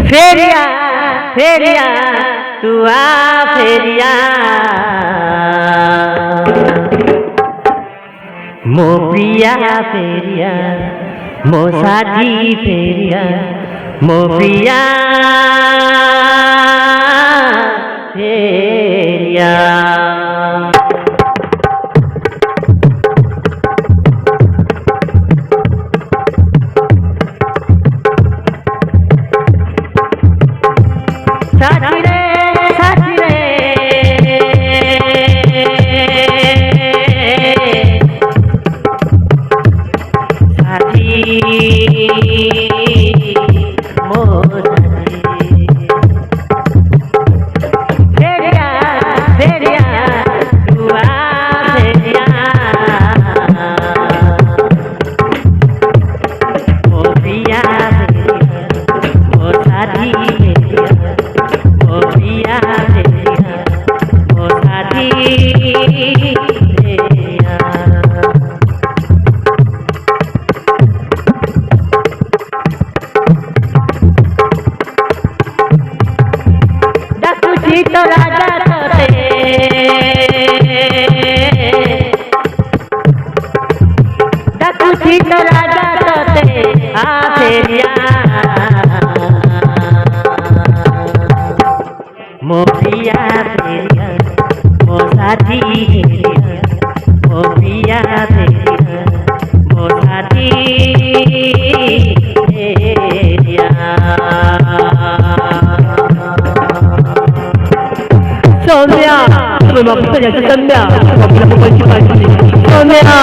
फेरिया फेरिया तू आ फेरिया मो प्रिया फेरिया मो साथी फेरिया मो प्रिया फेरिया तो राजा डाकुची तो राजा तोते आ फेरिया मो प्रिया फेरिया मो साथी फेरिया मो प्रिया फेरिया मो साथी फेरिया सोनिया तुम्हें वापस आ जाते कन्या वापस पंची पार्टी सोनिया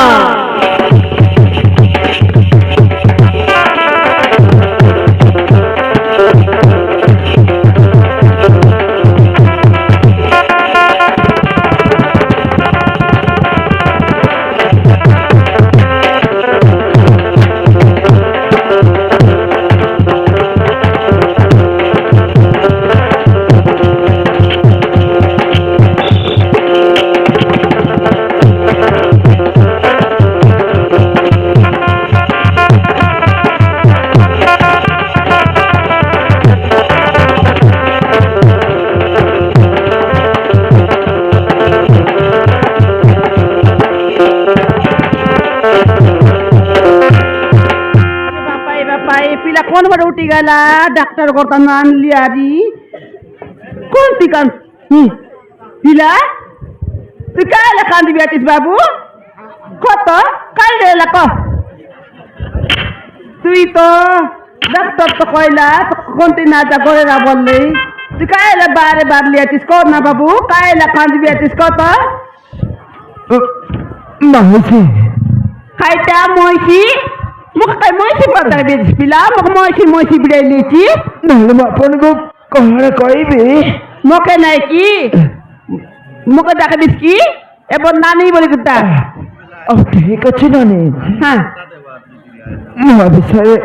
पिला कौन बड़ा उठी गला डॉक्टर को तो नाम लिया दी कौन थी कान पिला तू क्या लखान दी बेटिस बाबू को तो कल ले लको तू ही तो डॉक्टर तो कोयला तो कौन थी नाचा करे ना बोल रही तू क्या ले बारे बार लिया तिसको ना बाबू क्या लखान दी बेटिस को तो मासी खाइटा मोइसी मुख काय मोइसी पड़ता है पिला मुख मोइसी बिड़े लीची नहीं अपन को कहने कोई भी मुखे नहीं की मुखे जाके बिस्की ए बोल नानी बोली कुत्ता अब ठीक अच्छी नानी हाँ माँ से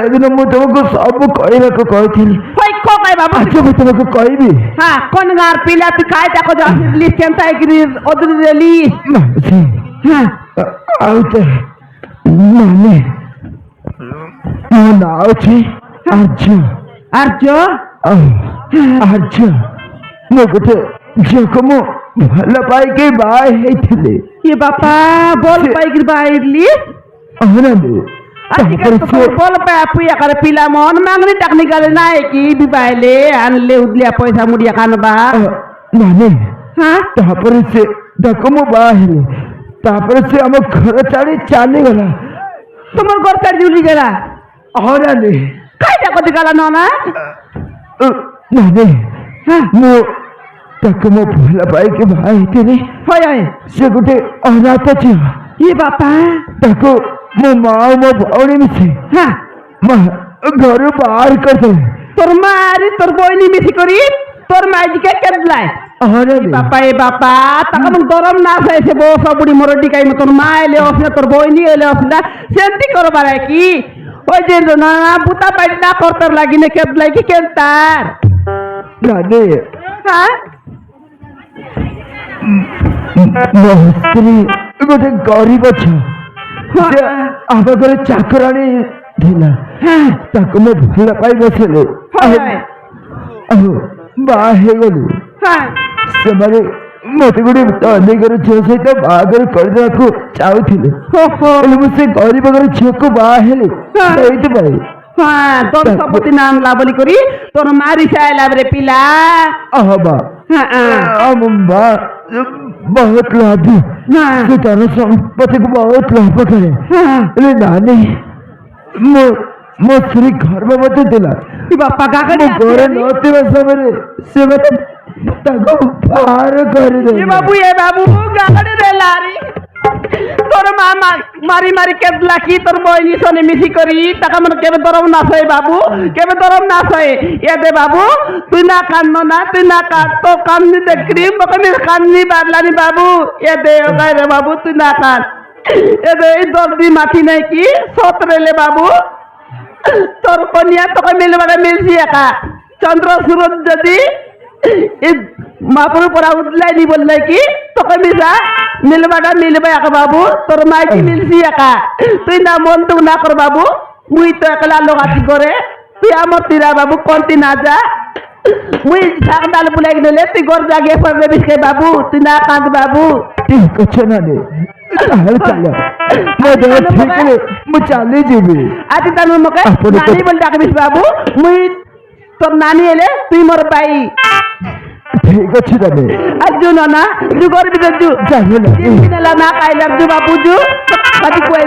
दिन मैं तुमको सब कोई ना कोई थी कोई को काय बाबू अच्छा मैं तुमको कोई भी हाँ कौन गार पिला तू खाए जाको जा लिस्ट केंता है कि उधर रेली मासी हाँ आउटे नानी ମୋ ନାଁ ଅଛି ଆର୍ଯ୍ୟ आर्जो ଆର୍ଯ୍ୟ ମୁଁ ଗୋଟେ ଝିଅକୁ ମୁଁ ଭଲ ପାଇକି ବାହା ହେଇଥିଲି ये बापा बोल पाई गिर बाइरली అవునండి आजकल तो बोल पाया पुया कर पिला मन मांगनी टेक्निकल ना है कि बिबाइले आनले उदलिया पैसा मुड़िया खान बा ନାନୀ हाँ ତାପରେ ସେ ତାକୁ ମୁଁ ବାହା ହେଲି ତାପରେ ସେ ଆମ ଘର ଛାଡ଼ି ଚାଲିଗଲା तुमर घर चढ़ जुली गला అవునండి काय जाको दिखाला नोना ନାନୀ हाँ ମୁଁ ତାକୁ ମୁଁ ଭଲ ପାଇକି ବାହା ହେଇଥିଲି होय होय ସେ ଗୋଟେ ଅନାଥ ଝିଅ ये बापा ତାକୁ ମୋ ମା ଆଉ ମୋ ଭଉଣୀ ମିଶି हाँ ଘରୁ ବାହାର କରିଦେଲେ तोर मारी तोर बोइनी मिसी करी तोर माजी के केदलाय అవునండి ए बापा तक मुझ गरम ना से बो सबुड़ी मोरडी काई में तोर माय ले ओसना तोर बोइनी ले ओसना सेंती करो बारे की ओय जे ना बुता पाइट ना करतर लागी ने केदलाय की केंतार ନାନୀ हाँ ମୋ ସ୍ତ୍ରୀ ଗୋଟେ ଗରିବ ଝିଅ ସେ ଆମ ଘରେ ଚାକରାଣୀ ଥିଲା ତାକୁ ମୁଁ ଭଲ ପାଇ ବସିଲି ବାହା ହେଇଗଲି ସେମାନେ ମତେ ଗୋଟେ ଅନେକର ଝିଅ ସହିତ ବାହାଘର କରିଦେବାକୁ ଚାହୁଁଥିଲେ ହେଲେ ମୁଁ ସେ ଗରିବ ଘର ଝିଅକୁ ବାହା ହେଲି ସେଇଥିପାଇଁ তোর সম্পত্তি নাম লাভলি করি তোর মারি চাইলাম রে পিলা ଆମ ମା ବହୁତ ଲାଭ ସେ ତାର ସମ୍ପତ୍ତିକୁ ବହୁତ ଲାଭ କରେ ହେଲେ ନାନୀ ମୋ ସ୍ତ୍ରୀ ଗର୍ଭବତୀ ଥିଲା ବାପା ମୋ ଘରେ ନଥିବା ସମୟରେ ସେ ମତେ ତାକୁ ବାହାର କରିଦେଲେ ବାବୁ ଏ ବାବୁ ଗାଡ଼ି ଦେଲାରି তোর মা মারি মারি কেদলা কি তোর বইনি সনে মিশি করি টাকা মানে কেবে দরম না সয়ে বাবু কেবে দরম না সয়ে এ দে বাবু তুই না কান্দ না তুই না কাঁদ তো কান্দি দেখি মকে কান্দি বাদলানি বাবু এ দে ওগাই রে বাবু তুই না কাঁদ এ দে এই দর্দি মাটি নাই কি সতরেলে বাবু তোর কনিয়া তোকে মিলবারে মিলছি একা চন্দ্র সুরজ যদি মাপুর পরা উঠলাই নি বললে কি তোকে মিশা মিলবাটা মিলবে একা বাবু তোর মাইকি মিলছি একা তুই না মন তো না কর বাবু মুই তো একলা লোকাতি করে তুই আমার তিরা বাবু কোনটি না যা মুই ঢাকডাল বুলাই দিলে তুই ঘর জাগিয়ে পড়বে বিস্কে বাবু তুই না কাঁদ বাবু ঠিক আছে না রে তাহলে চলো মই দেহ ঠিক রে মই চালি যাবি আজ তার মকে নানি বল ডাকবিস বাবু মুই তোর নানি এলে তুই মোর পাই ঠিক আছে দাদা আজু না জু করবি তো জু যাবো না দিনেলা না খাইলাম জু বাবু জু কাটি কই